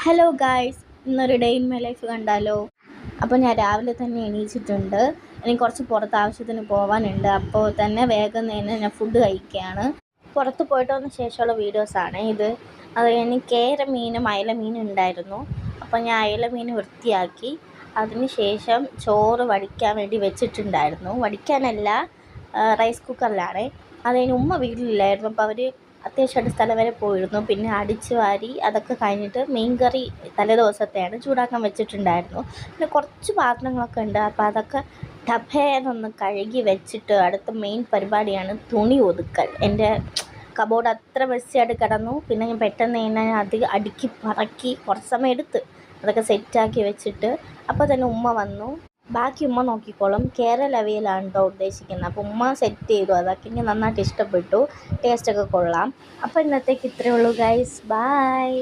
Hello guys, ഇന്നൊരു day in my life കണ്ടാലോ? അപ്പോൾ ഞാൻ രാവിലെ തന്നെ എണീച്ചിട്ടുണ്ട്. എനിക്ക് കുറച്ച് പുറത്ത് ആവശ്യത്തിന് പോകാനുണ്ട്. അപ്പോൾ തന്നെ വേഗം തന്നെ ഞാൻ ഫുഡ് കഴിക്കുകയാണ്. പുറത്ത് പോയിട്ട് വന്ന ശേഷമുള്ള വീഡിയോസാണ് ഇത്. അത് കഴിഞ്ഞ് കേര മീനും അയല മീനും ഉണ്ടായിരുന്നു. അപ്പോൾ ഞാൻ അയല മീൻ വൃത്തിയാക്കി. അതിന് ശേഷം ചോറ് വടിക്കാൻ വേണ്ടി വെച്ചിട്ടുണ്ടായിരുന്നു. വടിക്കാനല്ല, റൈസ് കുക്കറിലാണ്. അത് കഴിഞ്ഞ് ഉമ്മ വീട്ടിലില്ലായിരുന്നു. അപ്പോൾ അവർ അത്യാവശ്യമായിട്ട് സ്ഥലം വരെ പോയിരുന്നു. പിന്നെ അടിച്ച് വാരി അതൊക്കെ കഴിഞ്ഞിട്ട് മീൻകറി തലേദിവസത്തെയാണ് ചൂടാക്കാൻ വെച്ചിട്ടുണ്ടായിരുന്നു. പിന്നെ കുറച്ച് പാത്രങ്ങളൊക്കെ ഉണ്ട്. അപ്പോൾ അതൊക്കെ ടഭേന്നൊന്ന് കഴുകി വെച്ചിട്ട് അടുത്ത മെയിൻ പരിപാടിയാണ് തുണി ഒതുക്കൽ. എൻ്റെ കബോർഡ് അത്ര മെസ്സിയായിട്ട് കിടന്നു. പിന്നെ ഞാൻ പെട്ടെന്ന് തന്നെ അത് അടുക്കി പറക്കി കുറച്ച് സമയം എടുത്ത് അതൊക്കെ സെറ്റാക്കി വെച്ചിട്ട് അപ്പോൾ തന്നെ ഉമ്മ വന്നു. ബാക്കി ഉമ്മ നോക്കിക്കോളും. കേരള അവിയലാണ് കേട്ടോ ഉദ്ദേശിക്കുന്നത്. അപ്പോൾ ഉമ്മ സെറ്റ് ചെയ്തു. അതൊക്കെ എനിക്ക് നന്നായിട്ട് ഇഷ്ടപ്പെട്ടു. ടേസ്റ്റൊക്കെ കൊള്ളാം. അപ്പോൾ ഇന്നത്തേക്ക് ഇത്രയേ ഉള്ളൂ ഗൈസ്. ബൈ.